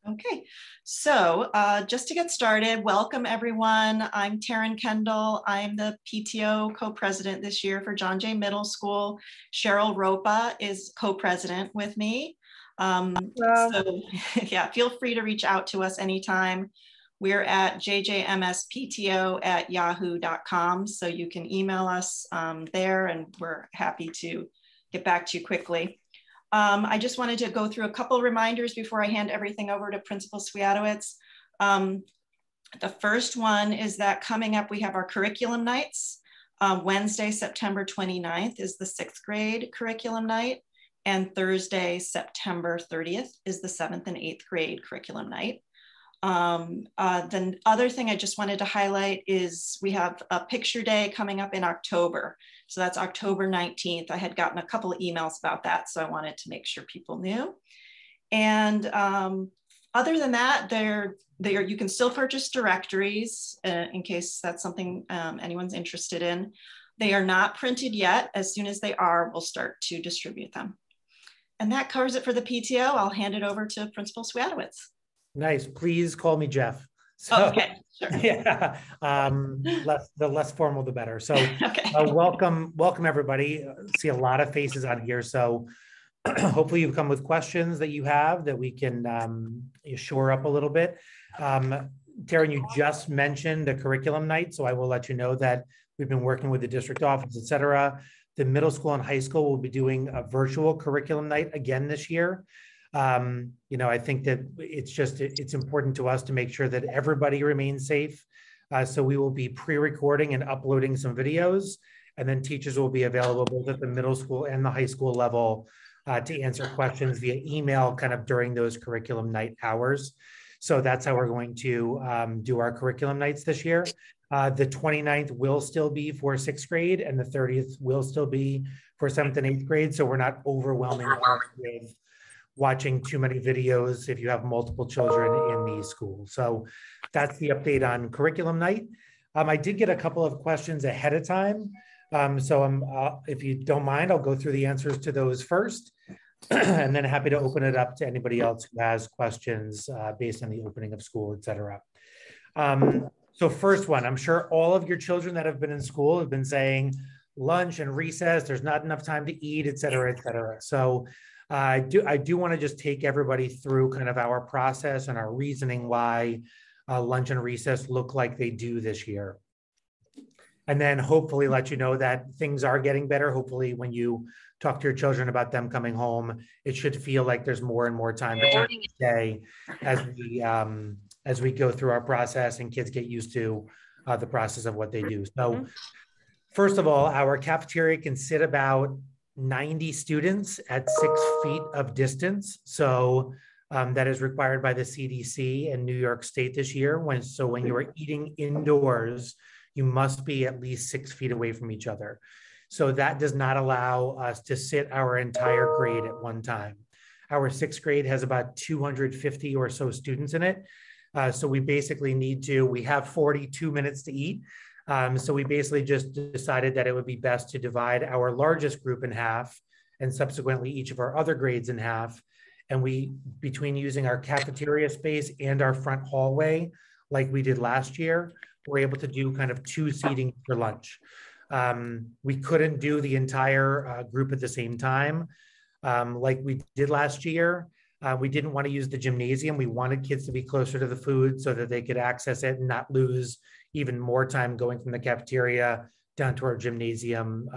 Okay, so just to get started, welcome everyone. I'm Taryn Kendall. I'm the PTO co-president this year for John Jay Middle School. Cheryl Ropa is co-president with me. So yeah, feel free to reach out to us anytime. We're at jjmspto@yahoo.com, so you can email us there, and we're happy to get back to you quickly. I just wanted to go through a couple reminders before I hand everything over to Principal Swiatowicz. The first one is that coming up, we have our curriculum nights. Wednesday, September 29th is the 6th grade curriculum night, and Thursday, September 30th is the 7th and 8th grade curriculum night. The other thing I just wanted to highlight is we have a picture day coming up in October. So that's October 19th. I had gotten a couple of emails about that, so I wanted to make sure people knew. And other than that, you can still purchase directories in case that's something anyone's interested in. They are not printed yet. As soon as they are, we'll start to distribute them. And that covers it for the PTO. I'll hand it over to Principal Swiatowicz. Nice. Please call me Jeff. So, okay, sure. Yeah, the less formal, the better. So okay. Welcome everybody. See a lot of faces on here. So hopefully you've come with questions that you have that we can shore up a little bit. Taryn, you just mentioned the curriculum night. So I will let you know that we've been working with the district office, et cetera. The middle school and high school will be doing a virtual curriculum night again this year. I think that it's important to us to make sure that everybody remains safe. So we will be pre-recording and uploading some videos, and then teachers will be available both at the middle school and the high school level to answer questions via email kind of during those curriculum night hours. So that's how we're going to do our curriculum nights this year. The 29th will still be for 6th grade, and the 30th will still be for 7th and 8th grade. So we're not overwhelming with watching too many videos if you have multiple children in the school. So that's the update on curriculum night. I did get a couple of questions ahead of time. If you don't mind, I'll go through the answers to those first, and then happy to open it up to anybody else who has questions based on the opening of school, et cetera. So first one, I'm sure all of your children that have been in school have been saying lunch and recess, there's not enough time to eat, et cetera, et cetera. So I do want to just take everybody through kind of our process and our reasoning why lunch and recess look like they do this year. And then hopefully let you know that things are getting better. Hopefully when you talk to your children about them coming home, it should feel like there's more and more time to eat each day as we go through our process and kids get used to the process of what they do. So first of all, our cafeteria can sit about 90 students at 6 feet of distance. So that is required by the CDC in New York State this year. When you are eating indoors, you must be at least 6 feet away from each other. So that does not allow us to sit our entire grade at one time. Our 6th grade has about 250 or so students in it. So we basically we have 42 minutes to eat. So we basically just decided that it would be best to divide our largest group in half and subsequently each of our other grades in half. And between using our cafeteria space and our front hallway, like we did last year, we're able to do kind of 2 seating for lunch. We couldn't do the entire group at the same time like we did last year. We didn't want to use the gymnasium. We wanted kids to be closer to the food so that they could access it and not lose even more time going from the cafeteria down to our gymnasium.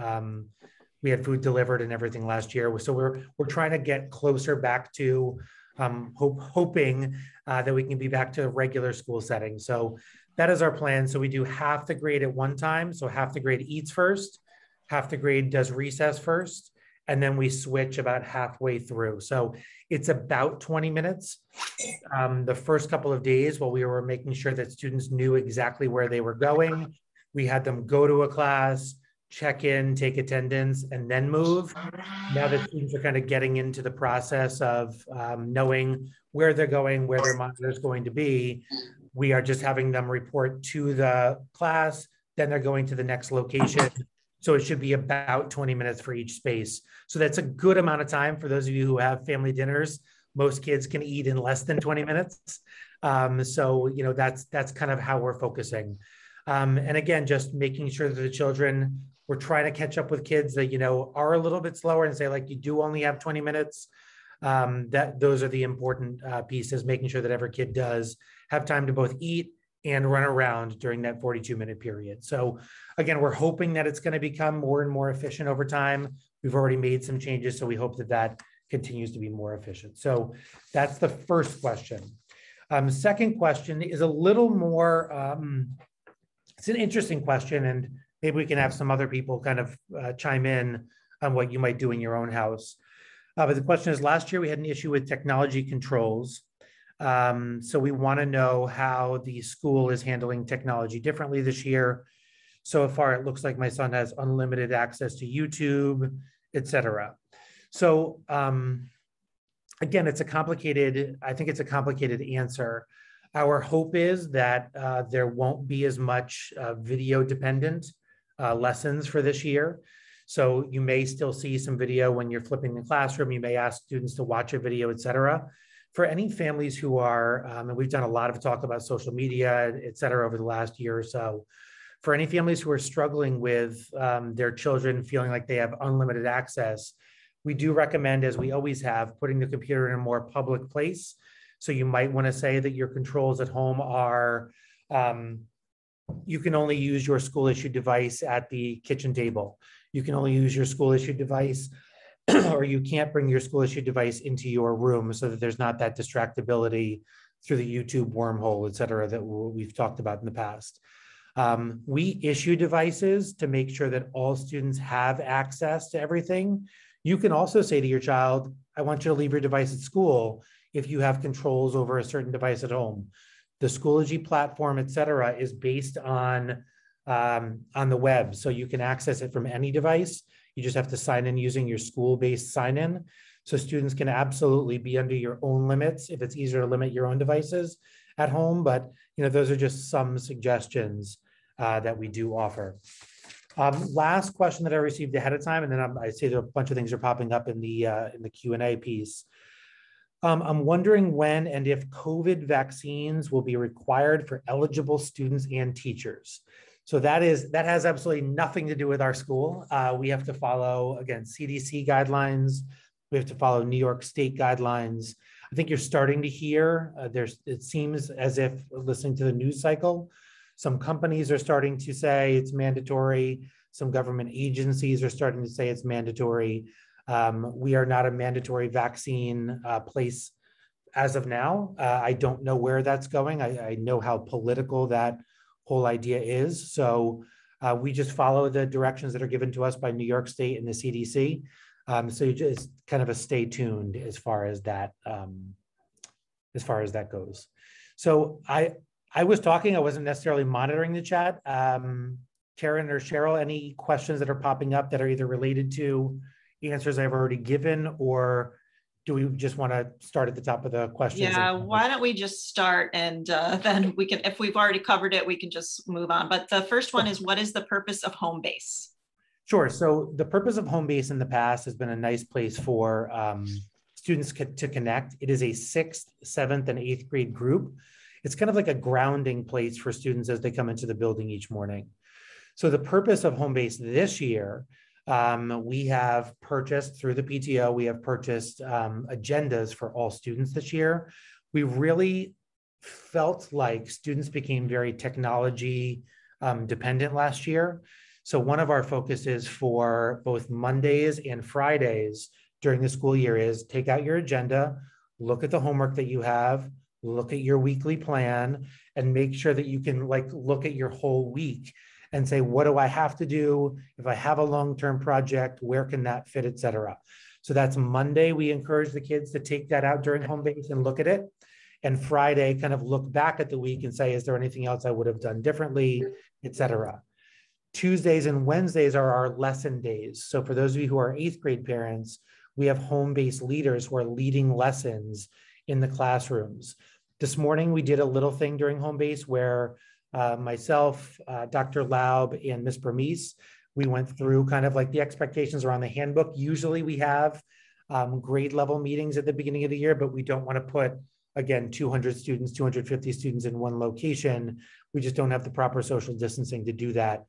We had food delivered and everything last year. So we're trying to get closer back to hoping that we can be back to a regular school setting. So that is our plan. So we do half the grade at one time. So half the grade eats first, half the grade does recess first, and then we switch about halfway through. So it's about 20 minutes. The first couple of days while we were making sure that students knew exactly where they were going, we had them go to a class, check in, take attendance, and then move. Now that students are kind of getting into the process of knowing where they're going, where their monitor is going to be, we are just having them report to the class, then they're going to the next location. So it should be about 20 minutes for each space. So that's a good amount of time for those of you who have family dinners. most kids can eat in less than 20 minutes. So, that's kind of how we're focusing. And again, just making sure that the children, we're trying to catch up with kids that, are a little bit slower and say, like, you do only have 20 minutes. Those are the important pieces, making sure that every kid does have time to both eat and run around during that 42-minute period. So again, we're hoping that it's going to become more and more efficient over time. We've already made some changes, so we hope that that continues to be more efficient. So that's the first question. Second question is a little more, it's an interesting question, and maybe we can have some other people kind of chime in on what you might do in your own house. But the question is, last year we had an issue with technology controls. So we want to know how the school is handling technology differently this year. So far, it looks like my son has unlimited access to YouTube, et cetera. So again, I think it's a complicated answer. Our hope is that there won't be as much video dependent lessons for this year. So you may still see some video when you're flipping the classroom. You may ask students to watch a video, et cetera. For any families who are, and we've done a lot of talk about social media, et cetera, over the last year or so, for any families who are struggling with their children feeling like they have unlimited access, we do recommend, as we always have, putting the computer in a more public place. So you might want to say that your controls at home are, you can only use your school issued device at the kitchen table. You can only use your school issued device, or you can't bring your school issued device into your room, so that there's not that distractibility through the YouTube wormhole, et cetera, that we've talked about in the past. We issue devices to make sure that all students have access to everything. You can also say to your child, I want you to leave your device at school if you have controls over a certain device at home. The Schoology platform, et cetera, is based on the web. So you can access it from any device. You just have to sign in using your school-based sign-in. So students can absolutely be under your own limits if it's easier to limit your own devices at home. But those are just some suggestions that we do offer. Last question that I received ahead of time, and then I see that a bunch of things are popping up in the Q&A piece. I'm wondering when and if COVID vaccines will be required for eligible students and teachers. So that has absolutely nothing to do with our school. We have to follow, again, CDC guidelines. We have to follow New York State guidelines. I think you're starting to hear, it seems as if, listening to the news cycle, some companies are starting to say it's mandatory. Some government agencies are starting to say it's mandatory. We are not a mandatory vaccine place as of now. I don't know where that's going. I know how political that whole idea is. So we just follow the directions that are given to us by New York State and the CDC. So you just kind of a stay tuned as far as that goes. So I was talking, I wasn't necessarily monitoring the chat. Karen or Cheryl, any questions that are popping up that are either related to answers I've already given, or do we just want to start at the top of the questions? Yeah, why don't we just start, and then we can, if we've already covered it, we can just move on. But the first one is, what is the purpose of home base? Sure. So the purpose of home base in the past has been a nice place for students to connect. It is a 6th, 7th, and 8th grade group. It's kind of like a grounding place for students as they come into the building each morning. So the purpose of home base this year, we have purchased through the PTO, we have purchased agendas for all students this year. We really felt like students became very technology dependent last year. So one of our focuses for both Mondays and Fridays during the school year is take out your agenda, look at the homework that you have, look at your weekly plan, and make sure that you can look at your whole week and say, what do I have to do? If I have a long-term project, where can that fit, et cetera. So that's Monday. We encourage the kids to take that out during home base and look at it. And Friday, kind of look back at the week and say, is there anything else I would have done differently, et cetera. Tuesdays and Wednesdays are our lesson days. So for those of you who are 8th grade parents, we have home-based leaders who are leading lessons in the classrooms. This morning, we did a little thing during home base where myself, Dr. Laub, and Ms. Bermise, we went through kind of like the expectations around the handbook. Usually we have grade level meetings at the beginning of the year, but we don't want to put, again, 200 students, 250 students in one location. We just don't have the proper social distancing to do that.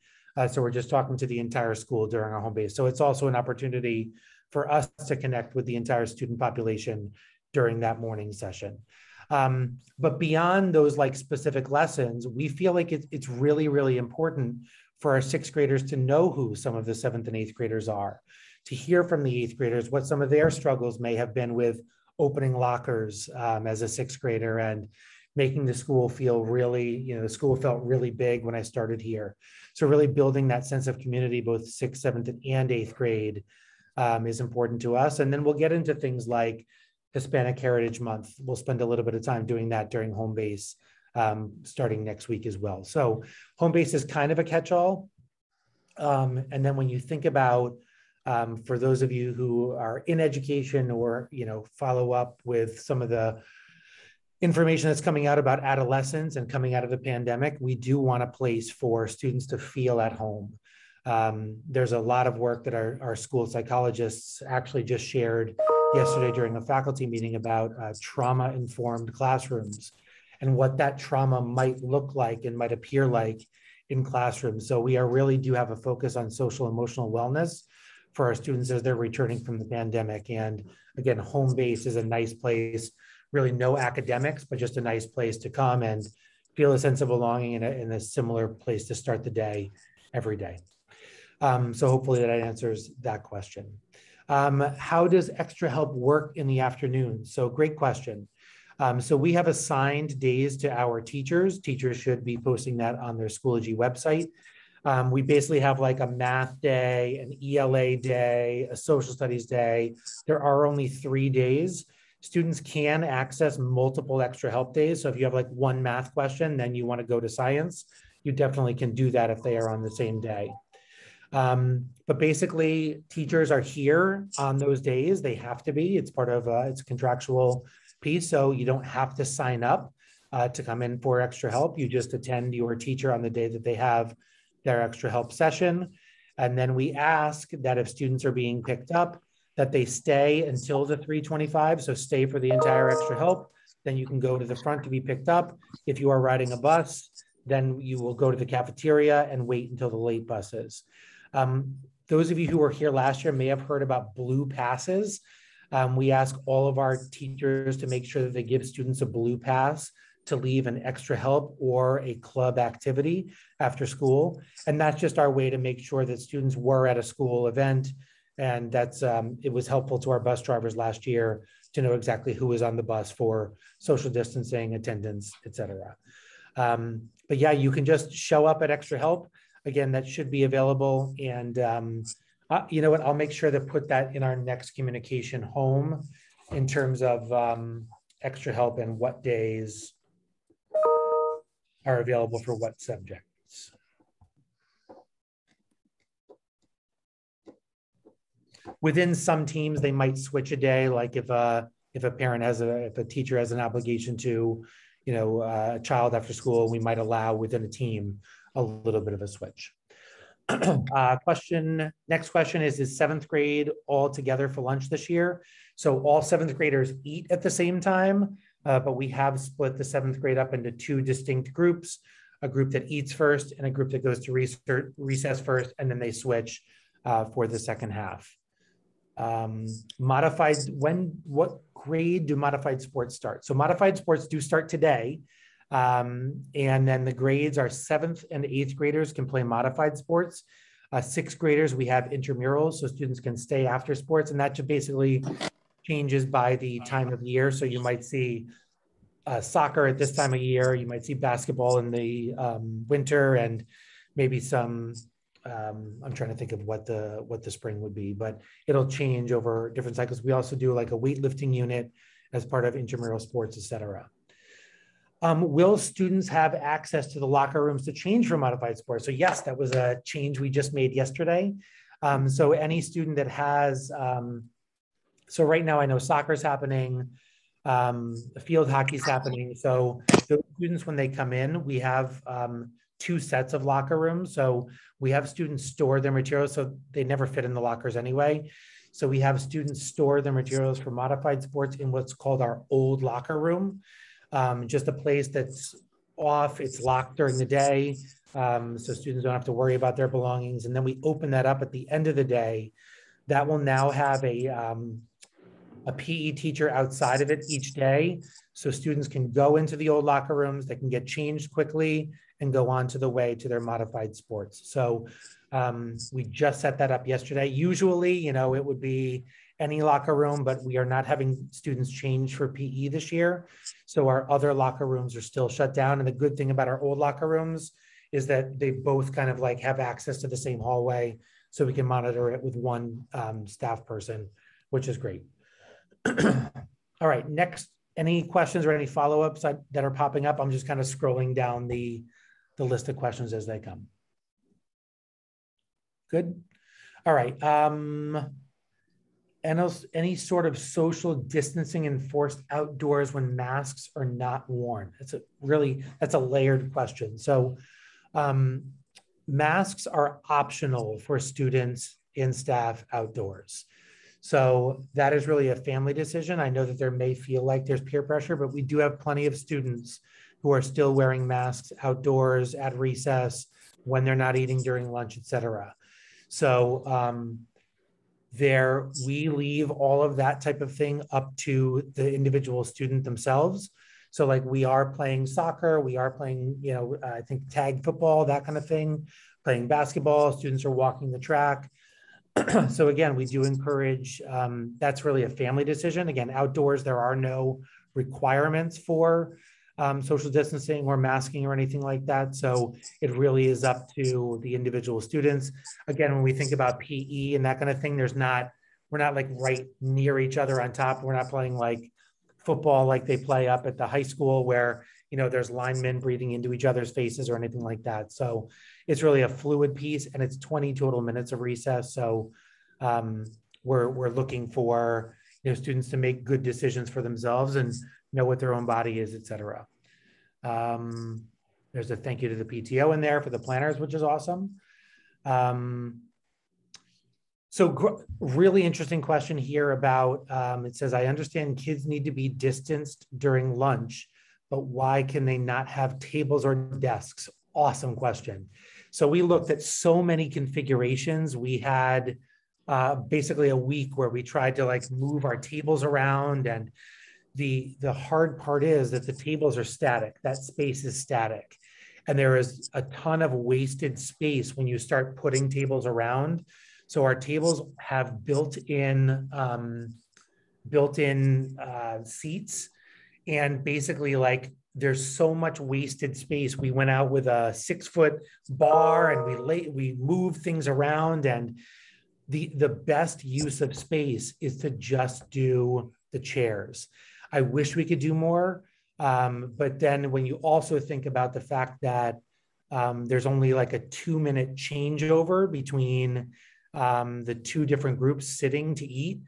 So we're just talking to the entire school during our home base. So it's also an opportunity for us to connect with the entire student population during that morning session. But beyond those like specific lessons, we feel like it's really, really important for our sixth graders to know who some of the seventh and eighth graders are, to hear from the eighth graders what some of their struggles may have been with opening lockers as a sixth grader and making the school feel really, the school felt really big when I started here. So really building that sense of community, both sixth, seventh, and eighth grade is important to us. And then we'll get into things like Hispanic Heritage Month. We'll spend a little bit of time doing that during home base starting next week as well. So home base is kind of a catch-all. And then when you think about, for those of you who are in education or, follow up with some of the information that's coming out about adolescents and coming out of the pandemic, we do want a place for students to feel at home. There's a lot of work that our school psychologists actually just shared yesterday during a faculty meeting about trauma-informed classrooms and what that trauma might look like and might appear like in classrooms. So we really do have a focus on social emotional wellness for our students as they're returning from the pandemic. And again, home base is a nice place, really no academics, but just a nice place to come and feel a sense of belonging in a similar place to start the day every day. So hopefully that answers that question. How does extra help work in the afternoon? So great question. So we have assigned days to our teachers. Teachers should be posting that on their Schoology website. We basically have like a math day, an ELA day, a social studies day. There are only 3 days. Students can access multiple extra help days. So if you have like one math question, then you want to go to science, you definitely can do that if they are on the same day. But basically teachers are here on those days. They have to be, it's part of, it's a contractual piece. So you don't have to sign up to come in for extra help. You just attend your teacher on the day that they have their extra help session. And then we ask that if students are being picked up, that they stay until the 3:25. So stay for the entire extra help. Then you can go to the front to be picked up. If you are riding a bus, then you will go to the cafeteria and wait until the late buses. Those of you who were here last year may have heard about blue passes. We ask all of our teachers to make sure that they give students a blue pass to leave an extra help or a club activity after school. And that's just our way to make sure that students were at a school event. And that's it was helpful to our bus drivers last year to know exactly who was on the bus for social distancing, attendance, et cetera. But yeah, you can just show up at extra help. Again, that should be available. And you know what, I'll make sure to put that in our next communication home in terms of extra help and what days are available for what subjects. Within some teams, they might switch a day, like if a parent has if a teacher has an obligation to, a child after school, we might allow within a team a little bit of a switch. Next question is seventh grade all together for lunch this year? So all seventh graders eat at the same time, but we have split the seventh grade up into 2 distinct groups, a group that eats first and a group that goes to recess first, and then they switch for the second half. What grade do modified sports start? So modified sports do start today. And then the grades are 7th and 8th graders can play modified sports. 6th graders, we have intramurals, so students can stay after sports, and that just basically changes by the time of year. So you might see soccer at this time of year, you might see basketball in the winter, and maybe some, I'm trying to think of what the spring would be, but it'll change over different cycles. We also do like a weightlifting unit as part of intramural sports, et cetera. Will students have access to the locker rooms to change for modified sports? So yes, that was a change we just made yesterday. So any student that has, so right now I know soccer's happening, field hockey's happening. So those students, when they come in, we have 2 sets of locker rooms. So we have students store their materials, so they never fit in the lockers anyway. So we have students store their materials for modified sports in what's called our old locker room, just a place that's off, it's locked during the day, so students don't have to worry about their belongings. And then we open that up at the end of the day. That will now have a PE teacher outside of it each day. So students can go into the old locker rooms, they can get changed quickly and go on to the way to their modified sports. So we just set that up yesterday. Usually, you know, it would be any locker room, but we are not having students change for PE this year. So our other locker rooms are still shut down. And the good thing about our old locker rooms is that they both kind of like have access to the same hallway. So we can monitor it with one staff person, which is great. All right, next, any questions or any follow-ups that are popping up? I'm just kind of scrolling down the list of questions as they come. Good. All right. Any sort of social distancing enforced outdoors when masks are not worn? That's a layered question. So masks are optional for students and staff outdoors. So that is really a family decision. I know that there may feel like there's peer pressure, but we do have plenty of students who are still wearing masks outdoors at recess when they're not eating during lunch, et cetera. So we leave all of that type of thing up to the individual student themselves. So like we are playing soccer, we are playing, you know, I think tag football, that kind of thing, playing basketball, students are walking the track. So again, we do encourage, that's really a family decision. Again, outdoors, there are no requirements for social distancing or masking or anything like that. So it really is up to the individual students. Again, when we think about PE and that kind of thing, we're not like right near each other on top. We're not playing like football like they play up at the high school where, you know, there's linemen breathing into each other's faces or anything like that. So it's really a fluid piece, and it's 20 total minutes of recess. So we're looking for, you know, students to make good decisions for themselves and know what their own body is, et cetera. There's a thank you to the PTO in there for the planners, which is awesome. So really interesting question here about, it says, I understand kids need to be distanced during lunch, but why can they not have tables or desks? Awesome question. So we looked at so many configurations. We had basically a week where we tried to like move our tables around, and the hard part is that the tables are static. That space is static. And there is a ton of wasted space when you start putting tables around. So our tables have built-in seats, and basically like there's so much wasted space. We went out with a 6-foot bar and we moved things around, and the best use of space is to just do the chairs. I wish we could do more, but then when you also think about the fact that there's only like a 2-minute changeover between the two different groups sitting to eat.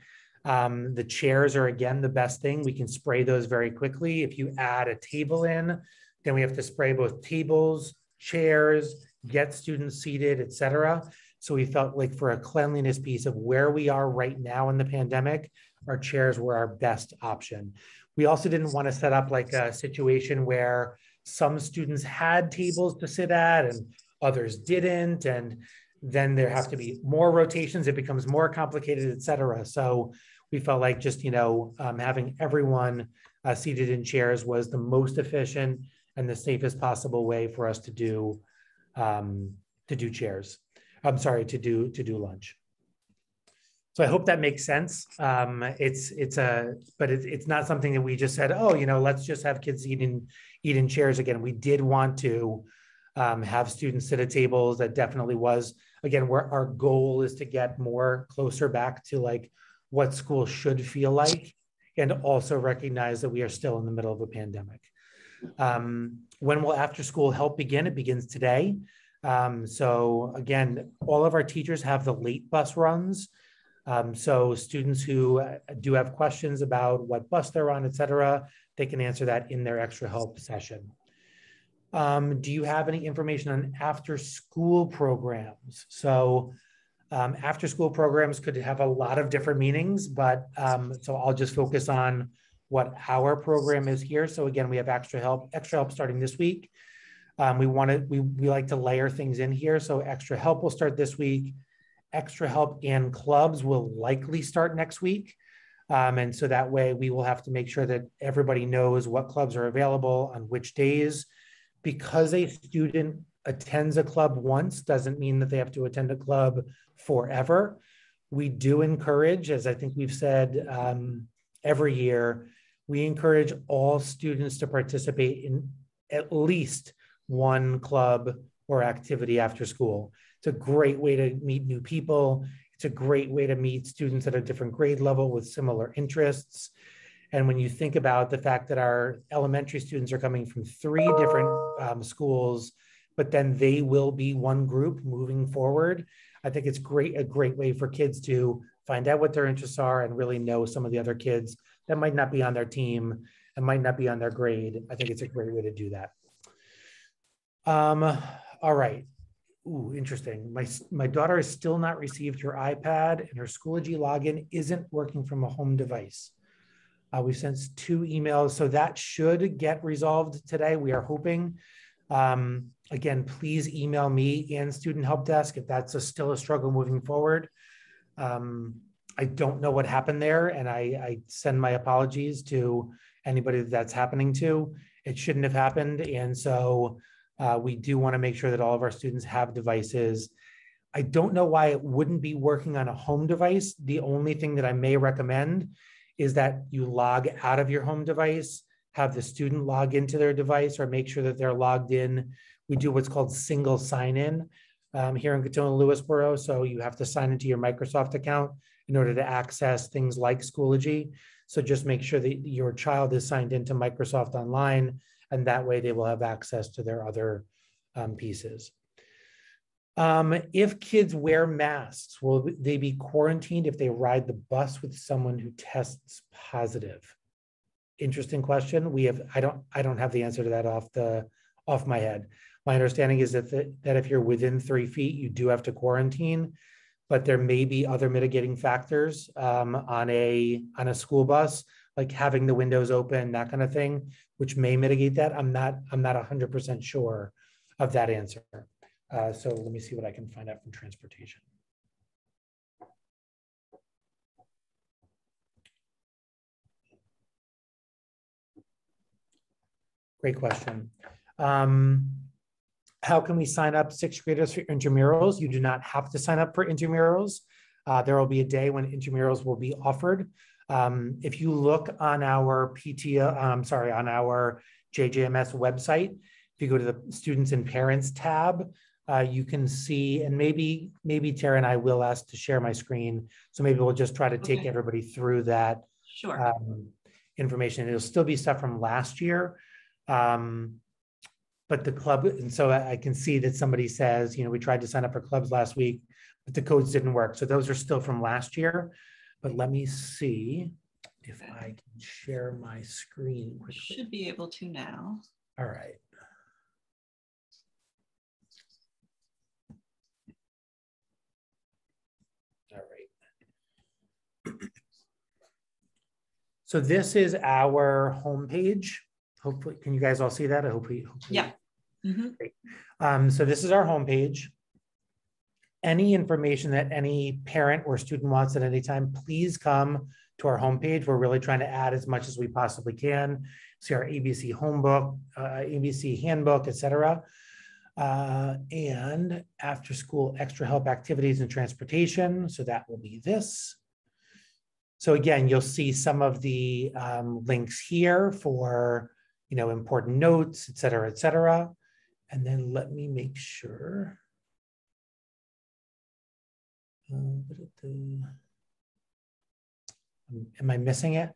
The chairs are, again, the best thing. We can spray those very quickly. If you add a table in, then we have to spray both tables, chairs, get students seated, et cetera. So we felt like for a cleanliness piece of where we are right now in the pandemic, our chairs were our best option. We also didn't want to set up like a situation where some students had tables to sit at and others didn't. And then there have to be more rotations. It becomes more complicated, et cetera. So we felt like just, you know, having everyone seated in chairs was the most efficient and the safest possible way for us to do chairs. I'm sorry, to do lunch. So I hope that makes sense. But it's not something that we just said, oh, you know, let's just have kids eat in chairs again. We did want to have students sit at tables. That definitely was, again, where our goal is to get more closer back to like what school should feel like, and also recognize that we are still in the middle of a pandemic. When will after school help begin? It begins today. So again, all of our teachers have the late bus runs. So students who do have questions about what bus they're on, et cetera, they can answer that in their extra help session. Do you have any information on after school programs? So After school programs could have a lot of different meanings, but so I'll just focus on what our program is here. So again, we have extra help starting this week. We like to layer things in here. So extra help will start this week. Extra help and clubs will likely start next week. And so that way we will have to make sure that everybody knows what clubs are available on which days. Because a student attends a club once doesn't mean that they have to attend a club forever. We do encourage, as I think we've said every year, we encourage all students to participate in at least one club or activity after school. It's a great way to meet new people. It's a great way to meet students at a different grade level with similar interests. And when you think about the fact that our elementary students are coming from 3 different schools, but then they will be one group moving forward, I think it's a great way for kids to find out what their interests are and really know some of the other kids that might not be on their team and might not be on their grade. I think it's a great way to do that. All right. Ooh, interesting. My daughter has still not received her iPad and her Schoology login isn't working from a home device. We've sent 2 emails, so that should get resolved today. We are hoping. Again, please email me and Student Help Desk if that's still a struggle moving forward. I don't know what happened there, and I send my apologies to anybody that's happening to. It shouldn't have happened, and so we do want to make sure that all of our students have devices. I don't know why it wouldn't be working on a home device. The only thing that I may recommend is that you log out of your home device, have the student log into their device, or make sure that they're logged in. We do what's called single sign-in here in Katona Lewisboro. So you have to sign into your Microsoft account in order to access things like Schoology. So just make sure that your child is signed into Microsoft Online, and that way they will have access to their other pieces. If kids wear masks, will they be quarantined if they ride the bus with someone who tests positive? Interesting question. I don't have the answer to that off my head. My understanding is that if you're within 3 feet, you do have to quarantine, but there may be other mitigating factors on a school bus, like having the windows open, that kind of thing, which may mitigate that. I'm not 100% sure of that answer. So let me see what I can find out from transportation. Great question. How can we sign up 6th graders for intramurals? You do not have to sign up for intramurals. There will be a day when intramurals will be offered. If you look on our PTO, on our JJMS website, if you go to the Students and Parents tab, you can see, and maybe Tara and I will ask to share my screen. So maybe we'll just try to take everybody through that information. It'll still be stuff from last year. But the club, and so I can see that somebody says, we tried to sign up for clubs last week, but the codes didn't work. So those are still from last year. But let me see if I can share my screen quickly. Should be able to now. All right. All right. So this is our homepage. Hopefully, can you guys all see that? Hopefully. Yeah. Mm-hmm. Great. So this is our homepage. Any information that any parent or student wants at any time, please come to our homepage. We're really trying to add as much as we possibly can. See our ABC homebook, ABC handbook, etc. And after school extra help activities and transportation. So that will be this. So again, you'll see some of the links here for important notes, et cetera, et cetera. And then let me make sure. Am I missing it?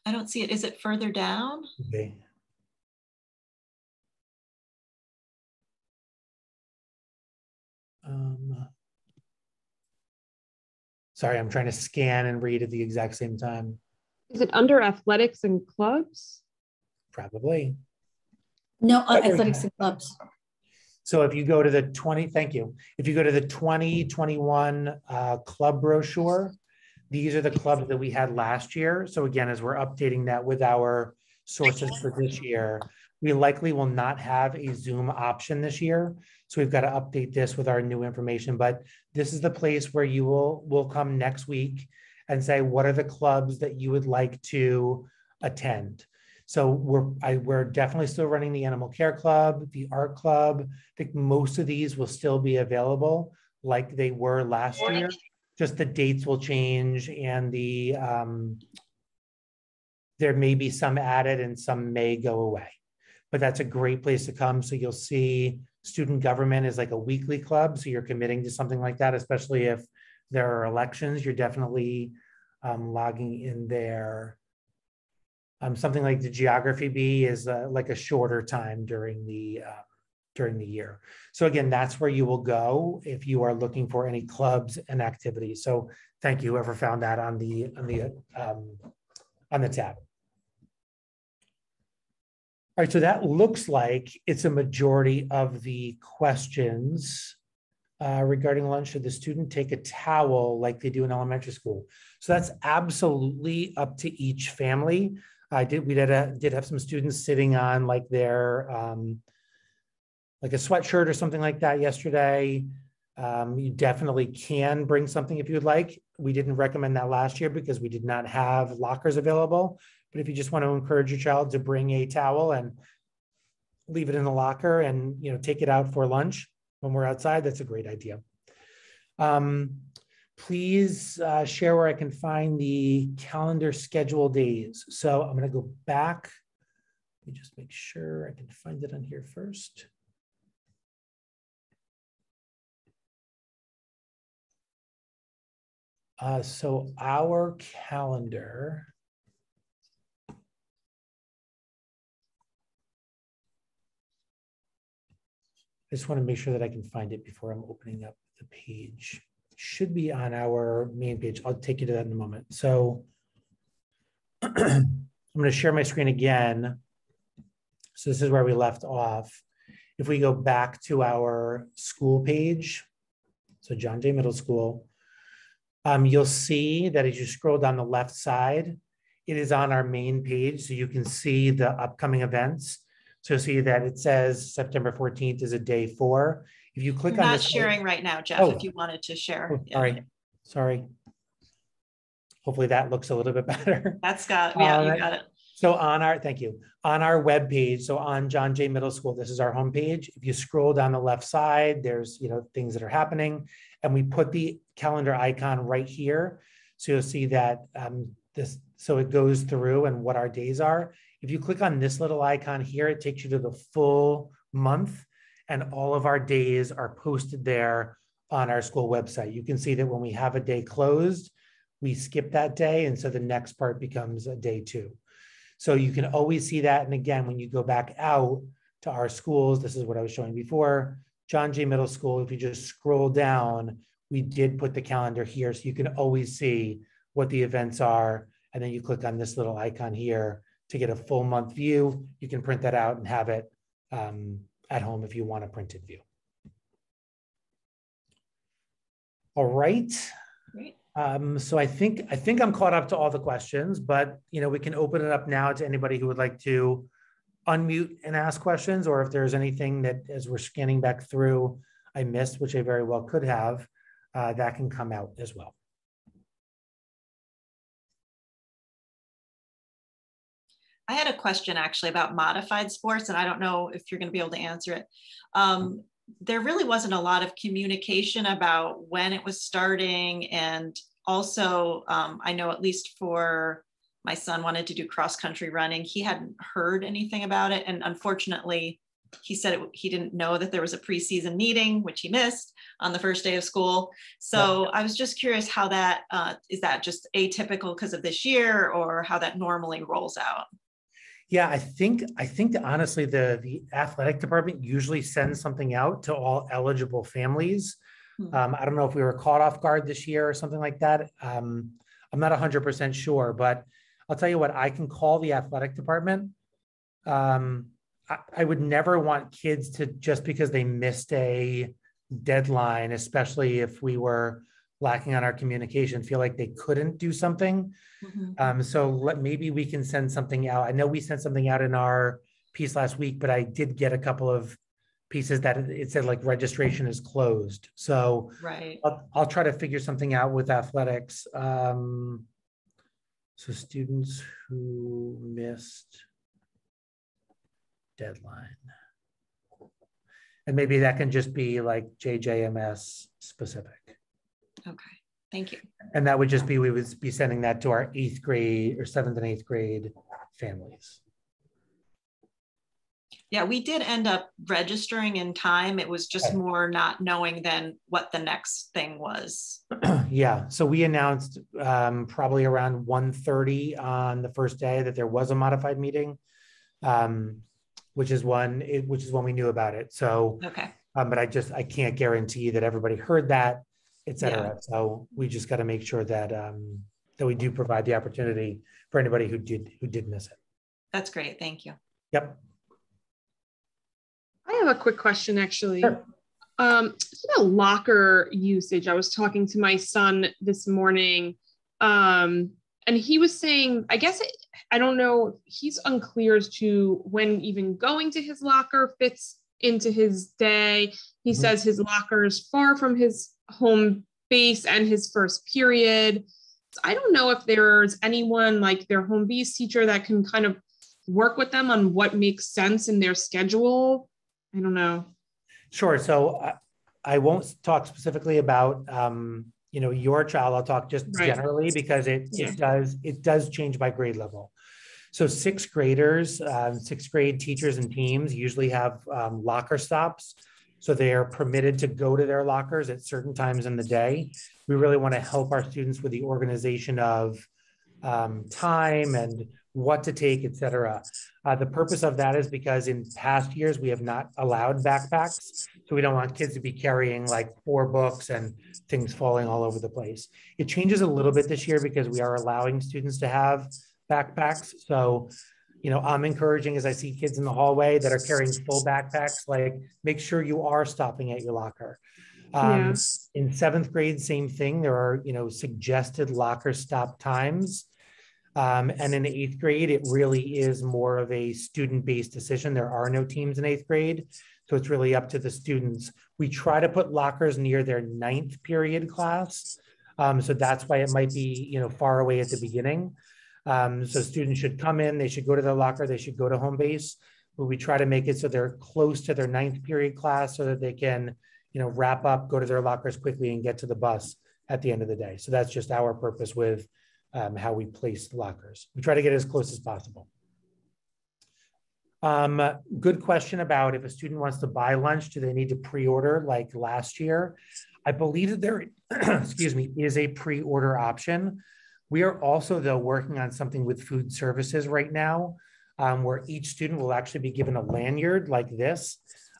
I don't see it. Is it further down? Okay. Sorry, I'm trying to scan and read at the exact same time. Is it under athletics and clubs? Probably. No, athletics and clubs. So if you go to the 20, thank you. If you go to the 2021 club brochure, these are the clubs that we had last year. So again, as we're updating that with our sources for this year, we likely will not have a Zoom option this year. So we've got to update this with our new information, but this is the place where you will come next week and say, what are the clubs that you would like to attend? So we're definitely still running the Animal Care Club, the Art Club. I think most of these will still be available like they were last year. Just the dates will change and there may be some added and some may go away. But that's a great place to come. So you'll see student government is like a weekly club. So you're committing to something like that, especially if there are elections, you're definitely logging in there. Something like the geography bee is like a shorter time during the year. So again, that's where you will go if you are looking for any clubs and activities. So thank you, whoever found that on the tab. All right, so that looks like it's a majority of the questions regarding lunch. Should the student take a towel like they do in elementary school? So that's absolutely up to each family. We did have some students sitting on like their like a sweatshirt or something like that yesterday. You definitely can bring something if you would like. We didn't recommend that last year because we did not have lockers available. But if you just want to encourage your child to bring a towel and leave it in the locker and take it out for lunch when we're outside, that's a great idea. Please share where I can find the calendar schedule days. So I'm going to go back. Let me just make sure I can find it on here first. So our calendar. I just want to make sure that I can find it before I'm opening up the page. It should be on our main page. I'll take you to that in a moment. So I'm going to share my screen again. So this is where we left off. If we go back to our school page, so John Jay Middle School, you'll see that as you scroll down the left side, it is on our main page. So you can see the upcoming events. So you'll see that it says September 14th is a day 4. If you click on this. Not sharing right now, Jeff, if you wanted to share. Oh, sorry. Sorry. Hopefully that looks a little bit better. That's got, yeah, you got it. So thank you. On our web page, so on John Jay Middle School, this is our homepage. If you scroll down the left side, there's things that are happening, and we put the calendar icon right here. So you'll see that so it goes through and what our days are. If you click on this little icon here, it takes you to the full month, and all of our days are posted there on our school website. You can see that when we have a day closed, we skip that day, and so the next part becomes a day 2. So you can always see that. And again, when you go back out to our schools, this is what I was showing before, John Jay Middle School, if you just scroll down, we did put the calendar here. So you can always see what the events are. And then you click on this little icon here to get a full month view. You can print that out and have it at home if you want a printed view. All right. Great. So I think I'm caught up to all the questions, but we can open it up now to anybody who would like to unmute and ask questions, or if there's anything that as we're scanning back through I missed, which I very well could have, that can come out as well. I had a question actually about modified sports, and I don't know if you're going to be able to answer it. There really wasn't a lot of communication about when it was starting. And also, I know at least for my son wanted to do cross country running, he hadn't heard anything about it. And unfortunately, he said he didn't know that there was a preseason meeting, which he missed on the first day of school. So I was just curious how that, is that just atypical because of this year, or how that normally rolls out? Yeah, I think that honestly, the athletic department usually sends something out to all eligible families. I don't know if we were caught off guard this year or something like that. I'm not 100% sure, but I'll tell you what, I can call the athletic department I would never want kids to, just because they missed a deadline, especially if we were lacking on our communication, feel like they couldn't do something. So maybe we can send something out. I know we sent something out in our piece last week, but I did get a couple of pieces that it said like registration is closed. So right. I'll try to figure something out with athletics. So students who missed deadline. And maybe that can just be like JJMS specific. Okay, thank you. And that would just be, we would be sending that to our 8th grade or 7th and 8th grade families. Yeah, we did end up registering in time. It was just more not knowing then what the next thing was. Yeah, so we announced probably around 1:30 on the first day that there was a modified meeting, which is when we knew about it. So, okay. But I can't guarantee that everybody heard that, et cetera. Yeah. So we just got to make sure that that we do provide the opportunity for anybody who did miss it. That's great. Thank you. Yep. I have a quick question, actually. Sure. Locker usage. I was talking to my son this morning, and he was saying, I don't know, he's unclear as to when even going to his locker fits into his day. He says his locker is far from his home base and his first period. So I don't know if there's anyone like their home base teacher that can kind of work with them on what makes sense in their schedule. I don't know. Sure. So I won't talk specifically about your child. I'll talk just generally because it does change by grade level. So 6th graders, 6th grade teachers and teams usually have locker stops. So they are permitted to go to their lockers at certain times in the day. We really want to help our students with the organization of time and what to take, et cetera. The purpose of that is because in past years, we have not allowed backpacks. So we don't want kids to be carrying like 4 books and things falling all over the place. It changes a little bit this year because we are allowing students to have backpacks. So, I'm encouraging, as I see kids in the hallway that are carrying full backpacks, like make sure you are stopping at your locker. In 7th grade, same thing. There are, suggested locker stop times. And in 8th grade, it really is more of a student-based decision. There are no teams in 8th grade, so it's really up to the students. We try to put lockers near their 9th period class. So that's why it might be, far away at the beginning. So students should come in, they should go to their locker, they should go to home base, but we try to make it so they're close to their 9th period class so that they can, wrap up, go to their lockers quickly and get to the bus at the end of the day. So that's just our purpose with how we place lockers. We try to get as close as possible. Good question about if a student wants to buy lunch, do they need to pre-order like last year? I believe that there, is a pre-order option. We are also, though, working on something with food services right now, where each student will actually be given a lanyard like this.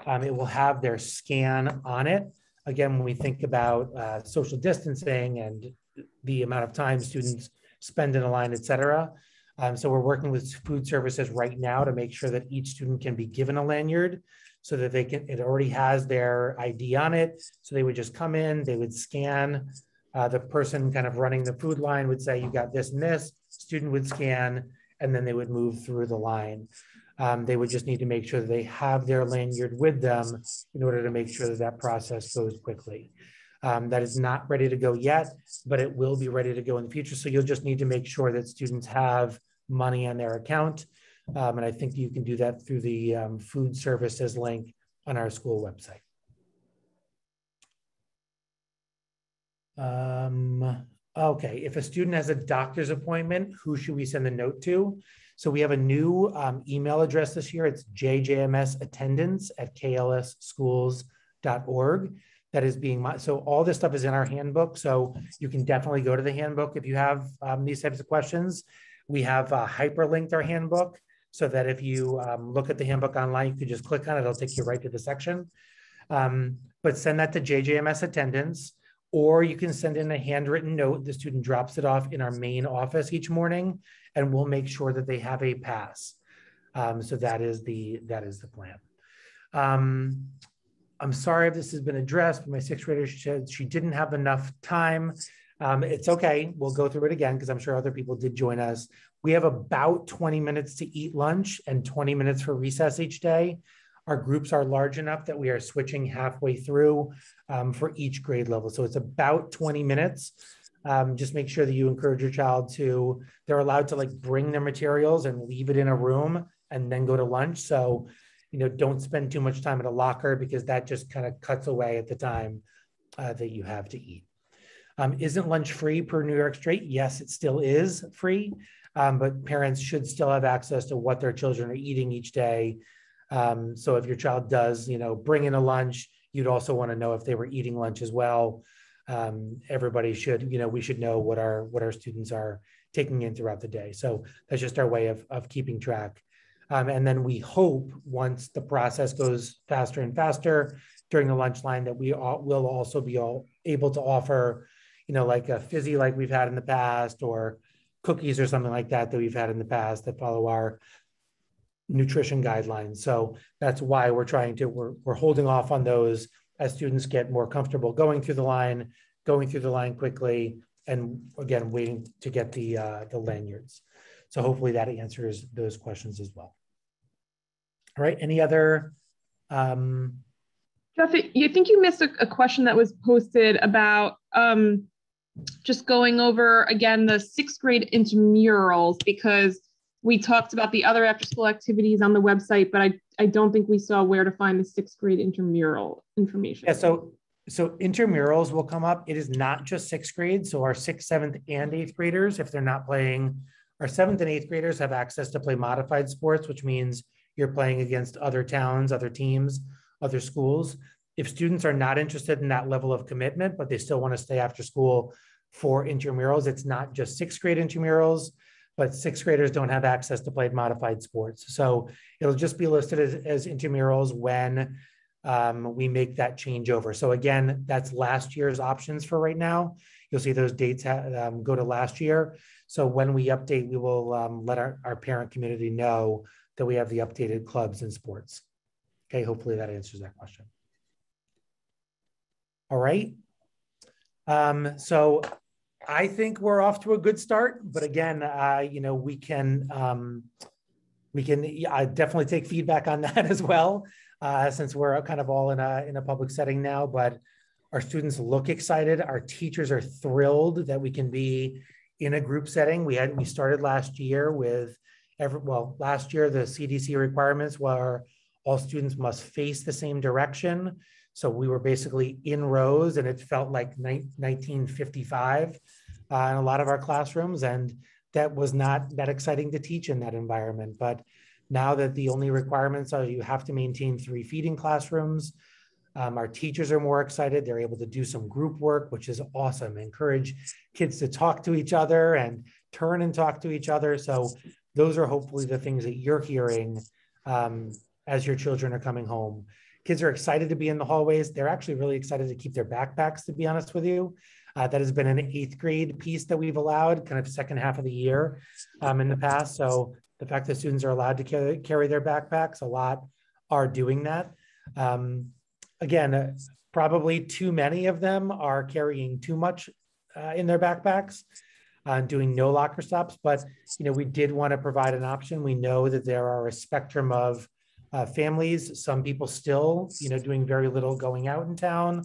It will have their scan on it. Again, when we think about social distancing and the amount of time students spend in a line, et cetera. So we're working with food services right now to make sure that each student can be given a lanyard so that it already has their ID on it. So they would just come in, they would scan. The person kind of running the food line would say, you got this and this, student would scan, and then they would move through the line. They would just need to make sure that they have their lanyard with them in order to make sure that that process goes quickly. That is not ready to go yet, but it will be ready to go in the future. So you'll just need to make sure that students have money on their account. And I think you can do that through the food services link on our school website. Okay, if a student has a doctor's appointment, who should we send the note to? So we have a new email address this year. It's jjmsattendance@klsschools.org. That is being, so all this stuff is in our handbook. So you can definitely go to the handbook if you have these types of questions. We have hyperlinked our handbook so that if you look at the handbook online, you can just click on it. It'll take you right to the section. But send that to JJMS attendance, or you can send in a handwritten note. The student drops it off in our main office each morning, and we'll make sure that they have a pass. So that is the plan. I'm sorry if this has been addressed, but my sixth grader said she didn't have enough time. It's okay. We'll go through it again because I'm sure other people did join us. We have about 20 minutes to eat lunch and 20 minutes for recess each day. Our groups are large enough that we are switching halfway through for each grade level. So it's about 20 minutes. Just make sure that you encourage your child to, they're allowed to like bring their materials and leave it in a room and then go to lunch. So, you know, don't spend too much time at a locker because that just kind of cuts away at the time that you have to eat. Isn't lunch free per New York State? Yes, it still is free, but parents should still have access to what their children are eating each day. So if your child does, you know, bring in a lunch, you'd also want to know if they were eating lunch as well. Everybody should, you know, we should know what our students are taking in throughout the day. So that's just our way of keeping track. And then we hope once the process goes faster and faster during the lunch line that we will also be able to offer, you know, like a fizzy like we've had in the past, or cookies or something like that we've had in the past that follow our nutrition guidelines. So that's why we're holding off on those as students get more comfortable going through the line quickly, and again, waiting to get the lanyards. So hopefully that answers those questions as well. All right, any other? Jeff, you think you missed a question that was posted about just going over again the sixth grade intramurals, because we talked about the other after school activities on the website, but I don't think we saw where to find the sixth grade intramural information. Yeah, so intramurals will come up. It is not just sixth grade. So our sixth, seventh, and eighth graders, if they're not playing, our seventh and eighth graders have access to play modified sports, which means you're playing against other towns, other teams, other schools. If students are not interested in that level of commitment, but they still want to stay after school for intramurals, it's not just sixth grade intramurals, but sixth graders don't have access to play modified sports. So it'll just be listed as intramurals when we make that changeover. So again, that's last year's options for right now. You'll see those dates go to last year. So when we update, we will let our parent community know that we have the updated clubs and sports. Okay, hopefully that answers that question. All right. So I think we're off to a good start, but again, you know, we can definitely take feedback on that as well, since we're kind of all in a public setting now. But our students look excited. Our teachers are thrilled that we can be in a group setting. We started last year with last year the CDC requirements were all students must face the same direction. So we were basically in rows, and it felt like 1955 in a lot of our classrooms. And that was not that exciting to teach in that environment. But now that the only requirements are you have to maintain 3 feet in classrooms, our teachers are more excited. They're able to do some group work, which is awesome. Encourage kids to talk to each other and turn and talk to each other. So those are hopefully the things that you're hearing as your children are coming home. Kids are excited to be in the hallways. They're actually really excited to keep their backpacks, to be honest with you. That has been an 8th grade piece that we've allowed kind of second half of the year in the past. So the fact that students are allowed to carry their backpacks, a lot are doing that. Again, probably too many of them are carrying too much in their backpacks, doing no locker stops. But, you know, we did want to provide an option. We know that there are a spectrum of families, some people still, you know, doing very little going out in town.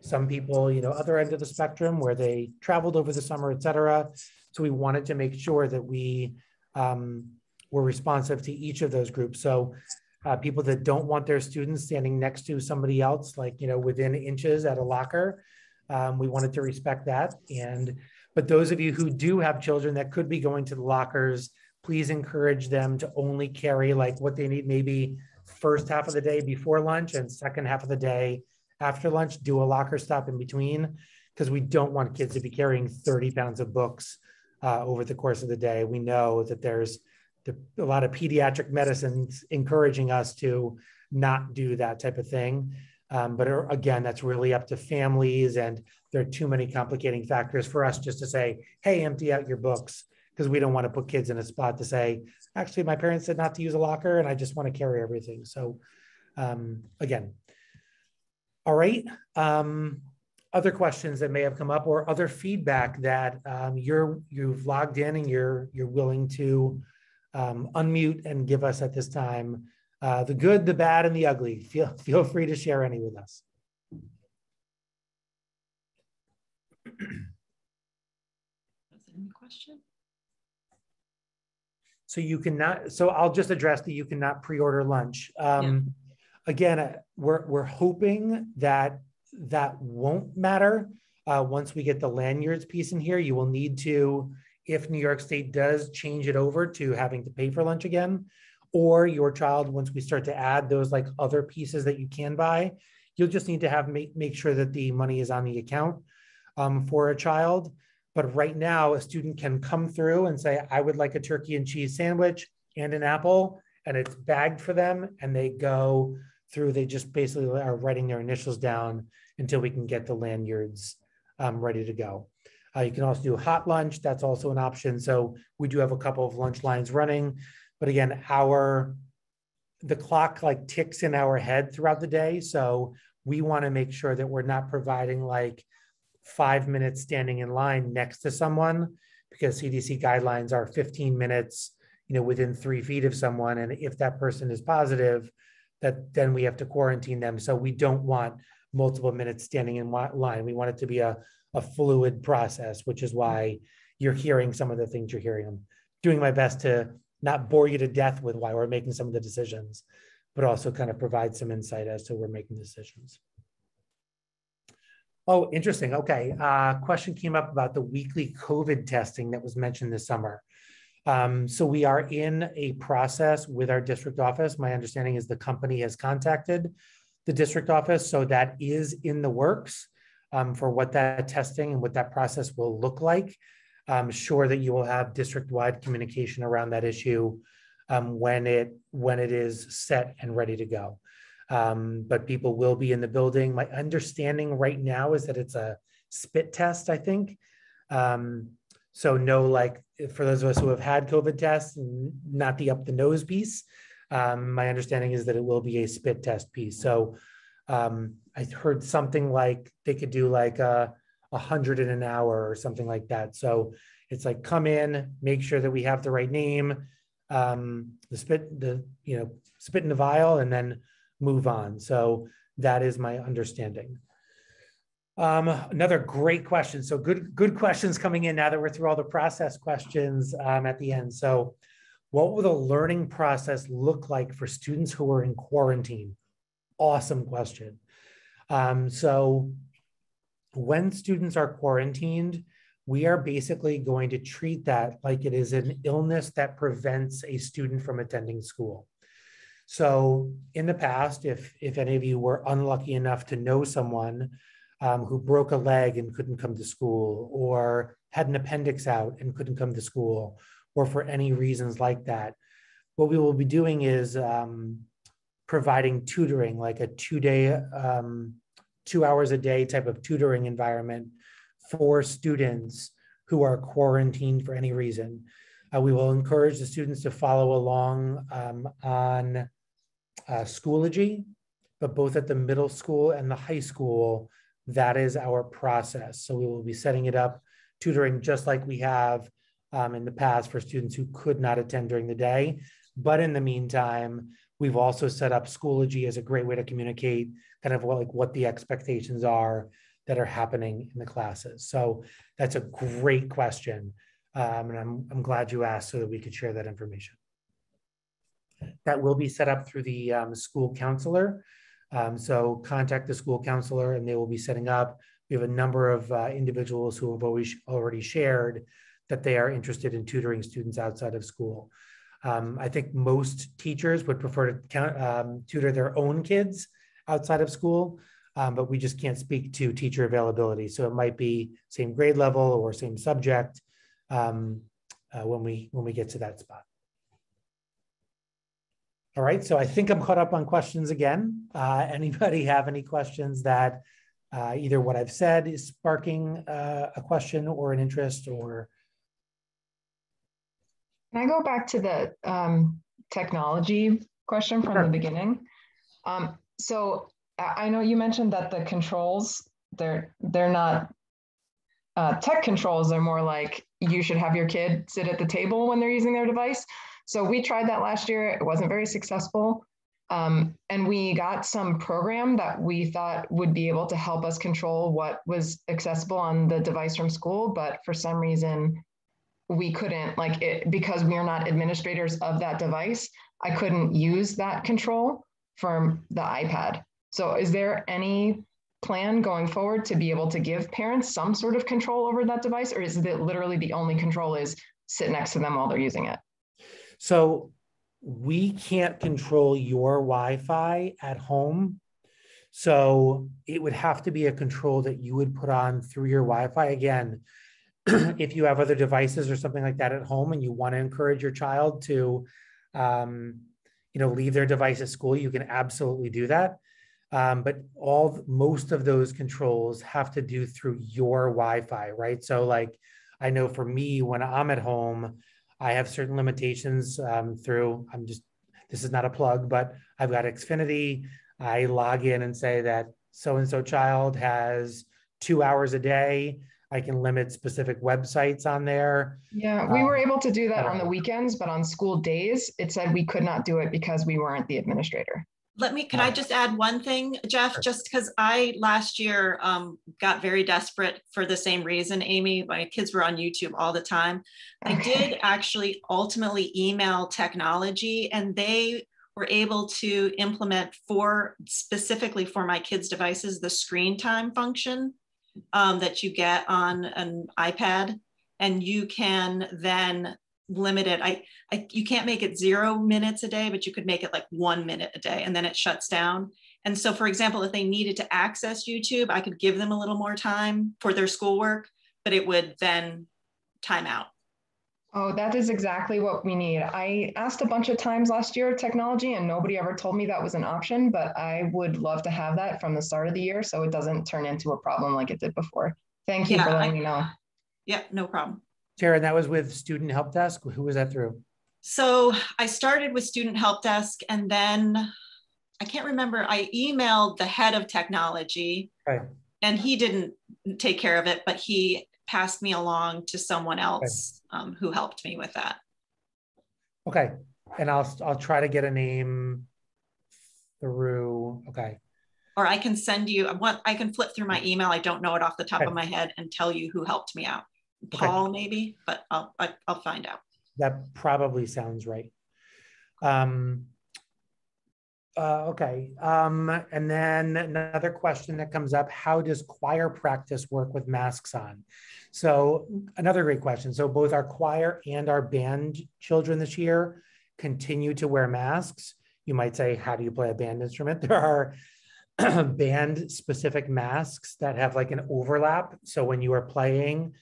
Some people, you know, other end of the spectrum where they traveled over the summer, et cetera. So we wanted to make sure that we were responsive to each of those groups. So people that don't want their students standing next to somebody else, like, you know, within inches at a locker, we wanted to respect that. But those of you who do have children that could be going to the lockers, please encourage them to only carry like what they need, maybe first half of the day before lunch and second half of the day after lunch. Do a locker stop in between, because we don't want kids to be carrying 30 pounds of books over the course of the day. We know that there's a lot of pediatric medicines encouraging us to not do that type of thing. But again, that's really up to families, and there are too many complicating factors for us just to say, hey, empty out your books. because we don't want to put kids in a spot to say, actually, my parents said not to use a locker and I just want to carry everything. So again, all right. Other questions that may have come up or other feedback that you've logged in and you're willing to unmute and give us at this time, the good, the bad, and the ugly. Feel free to share any with us. Any question? So you cannot, so I'll just address that you cannot pre-order lunch. Again, we're hoping that won't matter. Once we get the lanyards piece in here, you will need to, if New York State does change it over to having to pay for lunch again, or your child, once we start to add those like other pieces that you can buy, you'll just need to have make sure that the money is on the account for a child. But right now, a student can come through and say, I would like a turkey and cheese sandwich and an apple, and it's bagged for them, and they go through, they just basically are writing their initials down until we can get the lanyards ready to go. You can also do hot lunch. That's also an option. So we do have a couple of lunch lines running, but again, the clock like ticks in our head throughout the day. So we want to make sure that we're not providing like 5 minutes standing in line next to someone, because CDC guidelines are 15 minutes, within 3 feet of someone. And if that person is positive, then we have to quarantine them. So we don't want multiple minutes standing in line. We want it to be a fluid process, which is why you're hearing some of the things you're hearing. I'm doing my best to not bore you to death with why we're making some of the decisions, but also kind of provide some insight as to we're making decisions. Oh, interesting. Okay. Question came up about the weekly COVID testing that was mentioned this summer. So we are in a process with our district office. My understanding is the company has contacted the district office. So that is in the works for what that testing and what that process will look like. I'm sure that you will have district-wide communication around that issue when it is set and ready to go. But people will be in the building. My understanding right now is that it's a spit test, I think. So no, like for those of us who have had COVID tests, not the up the nose piece. My understanding is that it will be a spit test piece. So I heard something like they could do like 100 in an hour or something like that. So it's like, come in, make sure that we have the right name, spit in the vial, and then move on. So that is my understanding. Another great question. So good questions coming in now that we're through all the process questions at the end. So what will the learning process look like for students who are in quarantine? Awesome question. So when students are quarantined, we are basically going to treat that like it is an illness that prevents a student from attending school. So in the past, if any of you were unlucky enough to know someone who broke a leg and couldn't come to school, or had an appendix out and couldn't come to school, or for any reasons like that, what we will be doing is providing tutoring, like a 2-day, 2 hours a day type of tutoring environment for students who are quarantined for any reason. We will encourage the students to follow along on Schoology, but both at the middle school and the high school, that is our process. So we will be setting it up, tutoring just like we have in the past for students who could not attend during the day. But in the meantime, we've also set up Schoology as a great way to communicate kind of what the expectations are that are happening in the classes. So that's a great question. And I'm glad you asked so that we could share that information. That will be set up through the school counselor. So contact the school counselor and they will be setting up. We have a number of individuals who have already shared that they are interested in tutoring students outside of school. I think most teachers would prefer to tutor their own kids outside of school, but we just can't speak to teacher availability. So it might be same grade level or same subject when we get to that spot. All right, so I think I'm caught up on questions again. Anybody have any questions that either what I've said is sparking a question or an interest, or Can I go back to the technology question from the beginning? So I know you mentioned that the controls, they're not tech controls, they're more like you should have your kid sit at the table when they're using their device. So we tried that last year. It wasn't very successful. And we got some program that we thought would be able to help us control what was accessible on the device from school. But for some reason, we couldn't, like it, because we are not administrators of that device, I couldn't use that control from the iPad. So is there any plan going forward to be able to give parents some sort of control over that device? Or is it literally the only control is sit next to them while they're using it? So we can't control your Wi-Fi at home. So it would have to be a control that you would put on through your Wi-Fi. Again, if you have other devices or something like that at home and you want to encourage your child to, leave their device at school, you can absolutely do that. But most of those controls have to do through your Wi-Fi, right? So like, I know for me, when I'm at home, I have certain limitations this is not a plug, but I've got Xfinity. I log in and say that so-and-so child has 2 hours a day. I can limit specific websites on there. Yeah, we were able to do that on the weekends, but on school days, it said we could not do it because we weren't the administrator. Can I just add one thing, Jeff, Sure. just because I last year got very desperate for the same reason, Amy, my kids were on YouTube all the time. I did actually ultimately email technology, and they were able to implement specifically for my kids' devices, the screen time function that you get on an iPad, and you can then limit it. You can't make it 0 minutes a day, but you could make it like 1 minute a day, and then it shuts down. And so, for example, if they needed to access YouTube, I could give them a little more time for their schoolwork, but it would then time out. Oh, that is exactly what we need. I asked a bunch of times last year technology, and nobody ever told me that was an option, but I would love to have that from the start of the year so it doesn't turn into a problem like it did before. Thank you for letting me know. Yeah, no problem. Tara, that was with Student Help Desk. Who was that through? So I started with Student Help Desk, and then I can't remember, I emailed the head of technology, right, and he didn't take care of it, but he passed me along to someone else who helped me with that. Okay, and I'll try to get a name through. Okay. Or I can send you I can flip through my email. I don't know it off the top of my head and tell you who helped me out. Paul, maybe, but I'll find out. That probably sounds right. Okay. And then another question that comes up: how does choir practice work with masks on? So another great question. So both our choir and our band children this year continue to wear masks. You might say, how do you play a band instrument? There are band specific masks that have like an overlap. So when you are playing,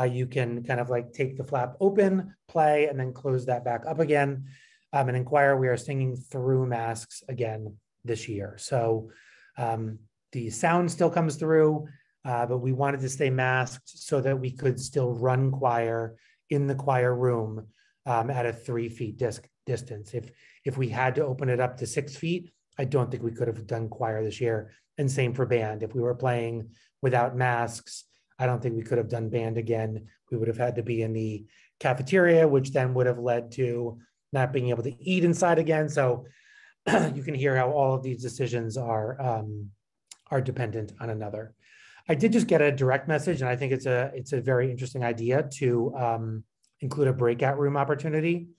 you can kind of like take the flap open, play, and then close that back up again. And in choir, we are singing through masks again this year. So the sound still comes through, but we wanted to stay masked so that we could still run choir in the choir room at a 3 feet distance. If we had to open it up to 6 feet, I don't think we could have done choir this year. And same for band. If we were playing without masks, I don't think we could have done band again. We would have had to be in the cafeteria, which then would have led to not being able to eat inside again. So you can hear how all of these decisions are dependent on another. I did just get a direct message, and I think it's a very interesting idea to include a breakout room opportunity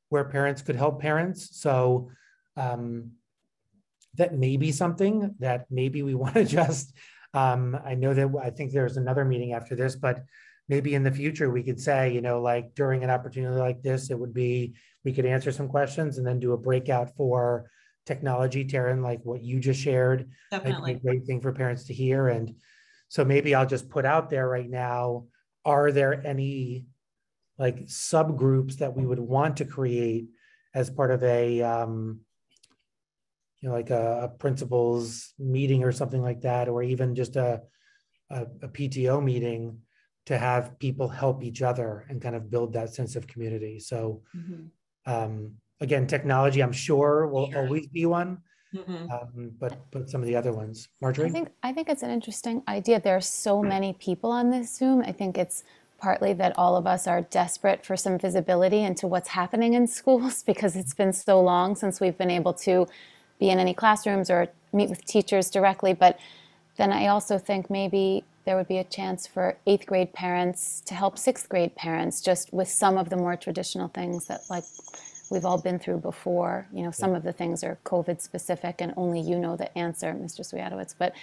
where parents could help parents. So that may be something that maybe we want to just, I know that I think there's another meeting after this, but maybe in the future we could say, like during an opportunity like this, it would be, we could answer some questions and then do a breakout for technology, Taryn, like what you just shared. Definitely. A great thing for parents to hear. And so maybe I'll just put out there right now, are there any like subgroups that we would want to create as part of a, like a principals meeting or something like that, or even just a PTO meeting to have people help each other and kind of build that sense of community. So again, technology, I'm sure will always be one, but some of the other ones. Marjorie? I think it's an interesting idea. There are so many people on this Zoom. I think it's partly that all of us are desperate for some visibility into what's happening in schools because it's been so long since we've been able to be in any classrooms or meet with teachers directly. But then I also think maybe there would be a chance for 8th grade parents to help 6th grade parents just with some of the more traditional things that like we've all been through before. You know, some of the things are COVID specific and only you know the answer, Mr. Swiatowicz, but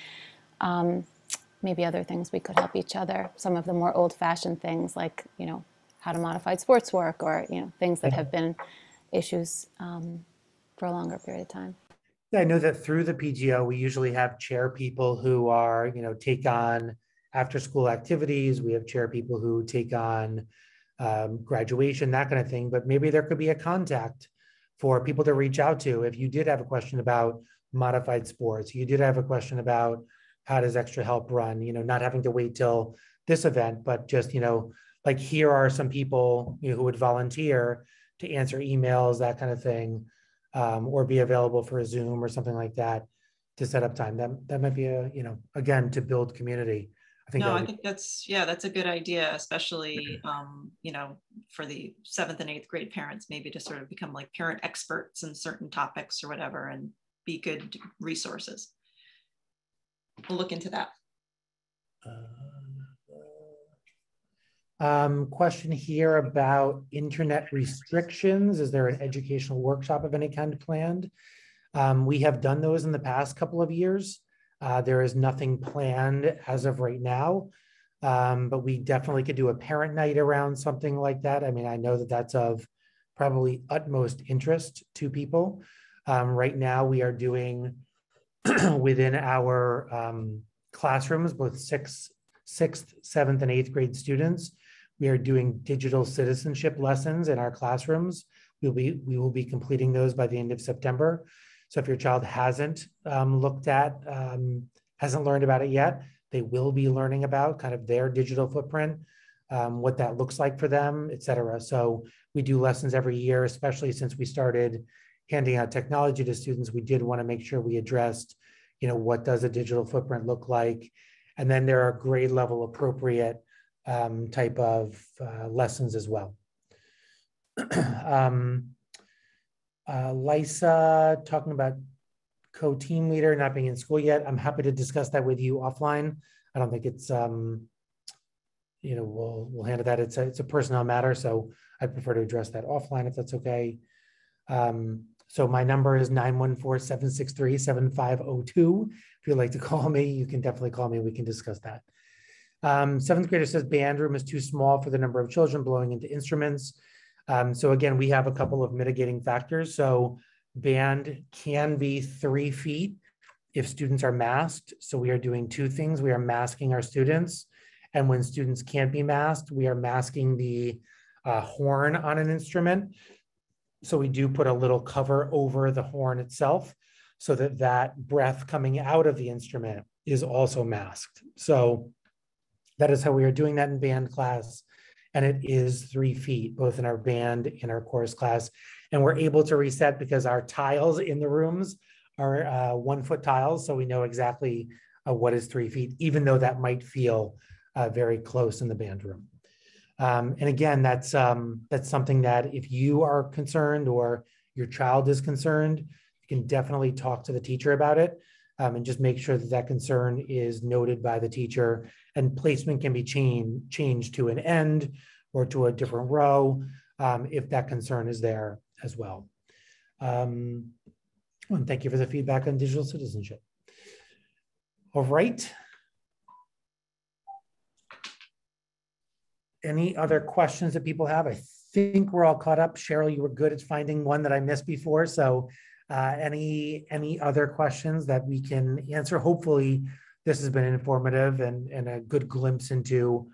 maybe other things we could help each other. Some of the more old-fashioned things like, you know, how to modify sports work or, you know, things that have been issues for a longer period of time. Yeah, I know that through the PTO, we usually have chair people who are, you know, take on after-school activities. We have chair people who take on graduation, that kind of thing. But maybe there could be a contact for people to reach out to if you did have a question about modified sports, you did have a question about how does extra help run, you know, not having to wait till this event, but just, you know, like here are some people, you know, who would volunteer to answer emails, that kind of thing, or be available for a Zoom or something like that to set up time. That might be a, you know, again, to build community. I think that's a good idea, especially, you know, for the 7th and 8th grade parents, maybe to sort of become like parent experts in certain topics or whatever, and be good resources. We'll look into that. Question here about internet restrictions. Is there an educational workshop of any kind planned? We have done those in the past couple of years. There is nothing planned as of right now, but we definitely could do a parent night around something like that. I mean, I know that that's of probably utmost interest to people. Right now, we are doing within our classrooms, both 6th, 7th, and 8th grade students, we are doing digital citizenship lessons in our classrooms. We will be completing those by the end of September. So if your child hasn't looked at, hasn't learned about it yet, they will be learning about kind of their digital footprint, what that looks like for them, et cetera. So we do lessons every year, especially since we started handing out technology to students. We did want to make sure we addressed, you know, what does a digital footprint look like? And then there are grade level appropriate type of lessons as well. Lisa, talking about co-team leader not being in school yet. I'm happy to discuss that with you offline. I don't think it's, you know, we'll handle that. It's a personnel matter, so I prefer to address that offline if that's okay. So my number is 914-763-7502. If you'd like to call me, you can definitely call me. We can discuss that. 7th grader says band room is too small for the number of children blowing into instruments. So again, we have a couple of mitigating factors. So band can be 3 feet if students are masked. So we are doing 2 things. We are masking our students. And when students can't be masked, we are masking the horn on an instrument. So we do put a little cover over the horn itself so that that breath coming out of the instrument is also masked. So that is how we are doing that in band class. And it is 3 feet, both in our band and our chorus class. And we're able to reset because our tiles in the rooms are 1 foot tiles. So we know exactly what is 3 feet, even though that might feel very close in the band room. And again, that's something that if you are concerned or your child is concerned, you can definitely talk to the teacher about it and just make sure that that concern is noted by the teacher, and placement can be changed to an end or to a different row if that concern is there as well. And thank you for the feedback on digital citizenship. All right. Any other questions that people have? I think we're all caught up. Cheryl, you were good at finding one that I missed before. So any other questions that we can answer? Hopefully this has been informative and a good glimpse into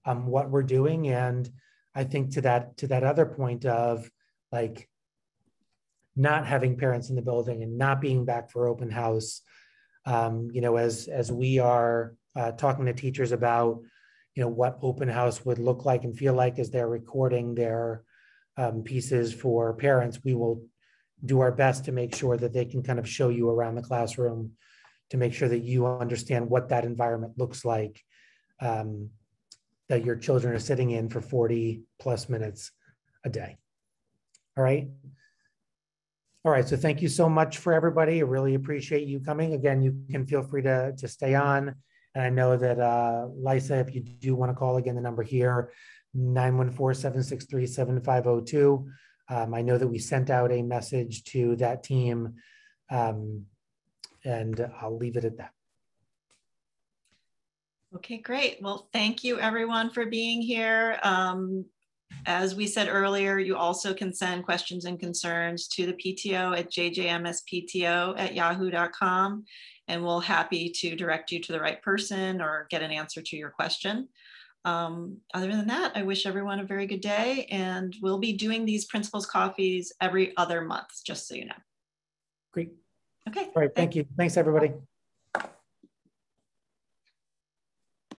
what we're doing. And I think to that other point of like not having parents in the building and not being back for open house, you know, as we are talking to teachers about, what open house would look like and feel like as they're recording their pieces for parents. We will do our best to make sure that they can kind of show you around the classroom to make sure that you understand what that environment looks like, that your children are sitting in for 40 plus minutes a day. All right. All right, so thank you so much for everybody. I really appreciate you coming. Again, you can feel free to stay on. And I know that Lisa, if you do want to call again, the number here, 914-763-7502. I know that we sent out a message to that team, and I'll leave it at that. Okay, great. Well, thank you everyone for being here. As we said earlier, you also can send questions and concerns to the PTO at jjmspto@yahoo.com, and we'll happy to direct you to the right person or get an answer to your question. Other than that, I wish everyone a very good day, and we'll be doing these principals coffees every other month, just so you know. Great. Okay. All right, thank you. Thanks, everybody.